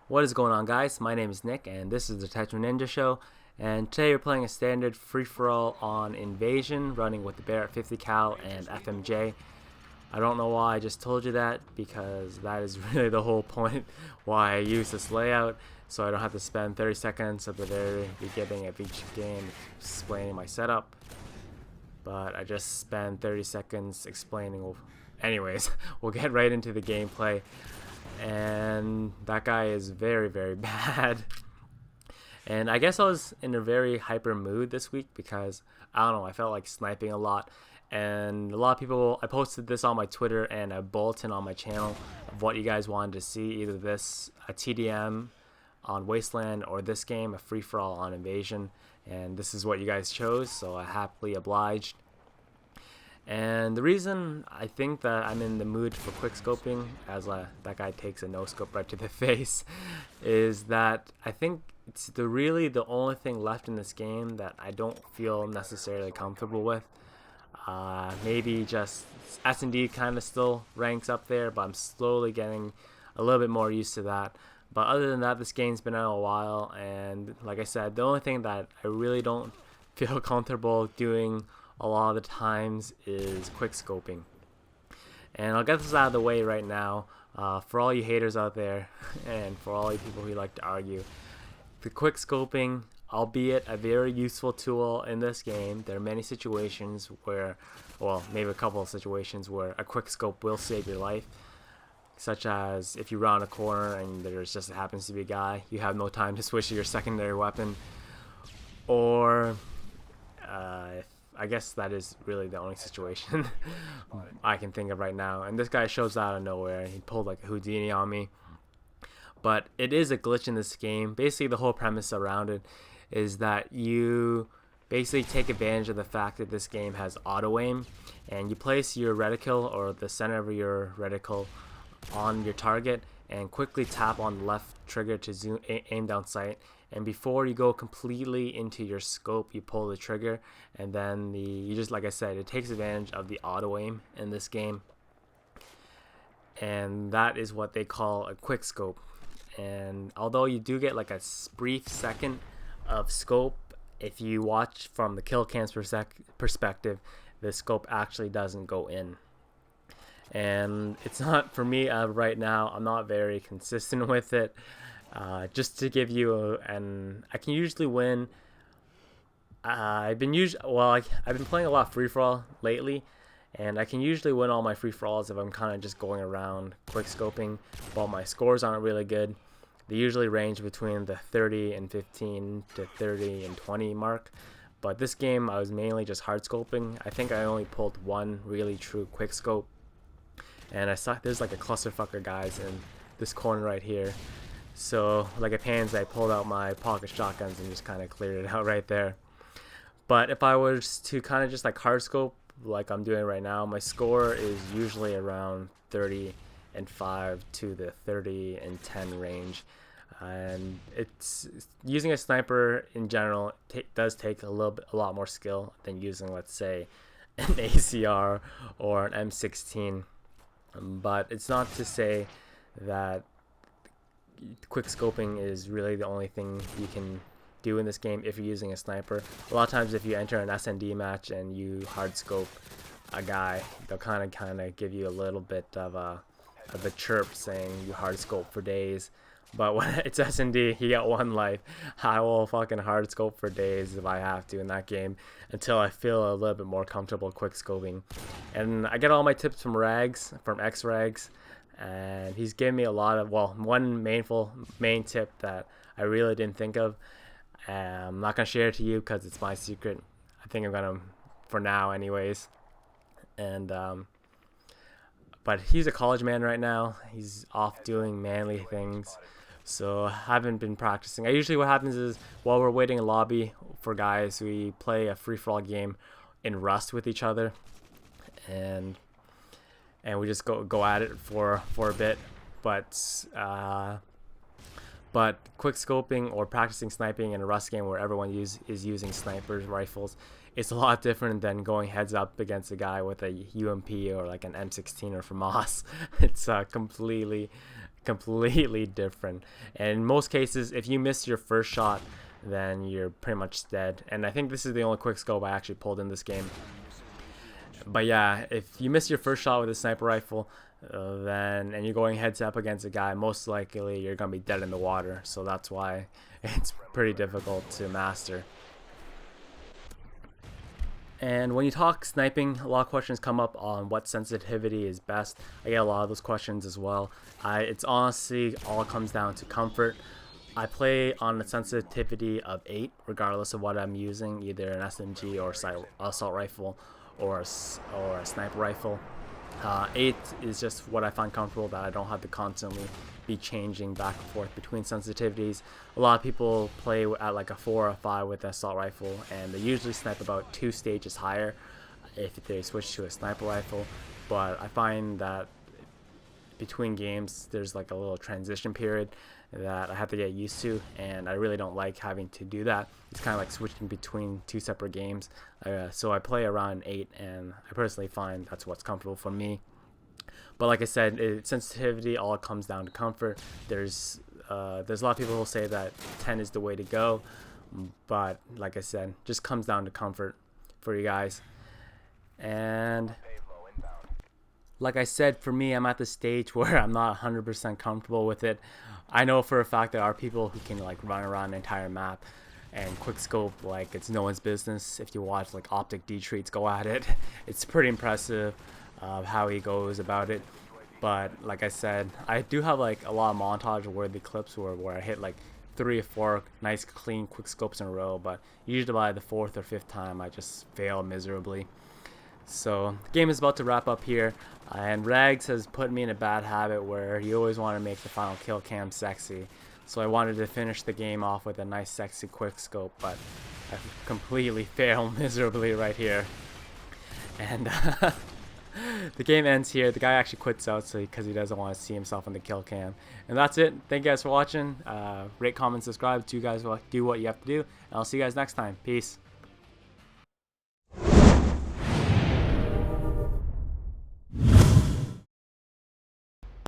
What is going on, guys? My name is Nick and this is the TetraNinja show, and today we're playing a standard free-for-all on Invasion, running with the bear at 50 cal and FMJ. I don't know why I just told you that, because that is really the whole point why I use this layout, so I don't have to spend 30 seconds at the very beginning of each game explaining my setup. But I just spend 30 seconds explaining. Anyways, we'll get right into the gameplay. And that guy is very, very bad. And I guess I was in a very hyper mood this week because, I don't know, I felt like sniping a lot. And a lot of people, I posted this on my Twitter and a bulletin on my channel of what you guys wanted to see. Either this, a TDM on Wasteland, or this game, a free-for-all on Invasion. And this is what you guys chose, so I happily obliged. And the reason I think that I'm in the mood for quickscoping, as that guy takes a no-scope right to the face, is that I think it's really the only thing left in this game that I don't feel necessarily comfortable with. Maybe just S&D kind of still ranks up there, but I'm slowly getting a little bit more used to that. But other than that, this game's been out a while, and like I said, the only thing that I really don't feel comfortable doing a lot of the times is quickscoping. And I'll get this out of the way right now, for all you haters out there and for all you people who like to argue. The quickscoping, albeit a very useful tool in this game, there are many situations where, well, maybe a couple of situations where a quickscope will save your life, such as if you round a corner and there's just happens to be a guy, you have no time to switch to your secondary weapon, or I guess that is really the only situation I can think of right now. And this guy shows out of nowhere. He pulled like a Houdini on me. But it is a glitch in this game. Basically, the whole premise around it is that you basically take advantage of the fact that this game has auto aim, and you place your reticle, or the center of your reticle, on your target and quickly tap on the left trigger to zoom, aim down sight. And before you go completely into your scope, you pull the trigger, and then you just, like I said, it takes advantage of the auto aim in this game, and that is what they call a quick scope. And although you do get like a brief second of scope, if you watch from the kill cam's perspective, the scope actually doesn't go in. And it's not, for me right now, I'm not very consistent with it. Just to give you I can usually win. I've been playing a lot of free-for-all lately, and I can usually win all my free-for-alls if I'm kind of just going around quick-scoping. While my scores aren't really good, they usually range between the 30 and 15 to 30 and 20 mark. But this game, I was mainly just hard-scoping. I think I only pulled one really true quick-scope, and I saw there's like a clusterfuck of guys in this corner right here. So, like a pansy, I pulled out my pocket shotguns and just kind of cleared it out right there. But if I was to kind of just like hard scope, like I'm doing right now, my score is usually around 30 and 5 to the 30 and 10 range. And it's using a sniper in general does take a lot more skill than using, let's say, an ACR or an M16. But it's not to say that quick scoping is really the only thing you can do in this game if you're using a sniper. A lot of times if you enter an S&D match and you hard scope a guy, they'll kind of give you a little bit of a chirp saying you hard scope for days. But when it's S&D, you got one life. I will fucking hard scope for days if I have to in that game until I feel a little bit more comfortable quick scoping. And I get all my tips from Rags, from X Rags. And he's given me a lot of, well, one main tip that I really didn't think of. I'm not going to share it to you because it's my secret. I think I'm going to, for now anyways. And but he's a college man right now. He's off doing manly things, so I haven't been practicing. What happens is, while we're waiting in lobby for guys, we play a free-for-all game in Rust with each other, and we just go at it for a bit. But quick scoping or practicing sniping in a Rust game where everyone is using snipers rifles, it's a lot different than going heads up against a guy with a UMP or like an M16 or FAMAS. It's completely completely different. And in most cases, if you miss your first shot, then you're pretty much dead. And I think this is the only quickscope I actually pulled in this game. But yeah, if you miss your first shot with a sniper rifle, and you're going heads up against a guy, most likely you're gonna be dead in the water. So that's why it's pretty difficult to master. And when you talk sniping, a lot of questions come up on what sensitivity is best. I get a lot of those questions as well. It's honestly all comes down to comfort. I play on a sensitivity of 8, regardless of what I'm using, either an SMG or assault rifle or a sniper rifle. 8 is just what I find comfortable, that I don't have to constantly be changing back and forth between sensitivities. A lot of people play at like a 4 or 5 with an assault rifle, and they usually snipe about 2 stages higher if they switch to a sniper rifle. But I find that between games there's like a little transition period that I have to get used to, and I really don't like having to do that. It's kind of like switching between 2 separate games. So I play around 8, and I personally find that's what's comfortable for me. But like I said, sensitivity all comes down to comfort. There's a lot of people who say that 10 is the way to go, but like I said, just comes down to comfort for you guys. And like I said, for me, I'm at the stage where I'm not 100% comfortable with it. I know for a fact there are people who can like run around an entire map and quickscope like it's no one's business. If you watch like Optic D-Treats go at it, it's pretty impressive how he goes about it. But like I said, I do have like a lot of montage worthy clips where I hit like 3 or 4 nice clean quickscopes in a row, but usually by the 4th or 5th time I just fail miserably. So the game is about to wrap up here, and Rags has put me in a bad habit where you always want to make the final kill cam sexy. So I wanted to finish the game off with a nice sexy quickscope, but I completely failed miserably right here. And the game ends here. The guy actually quits out because he doesn't want to see himself in the kill cam. And that's it. Thank you guys for watching. Rate, comment, subscribe. You guys do what you have to do. And I'll see you guys next time. Peace.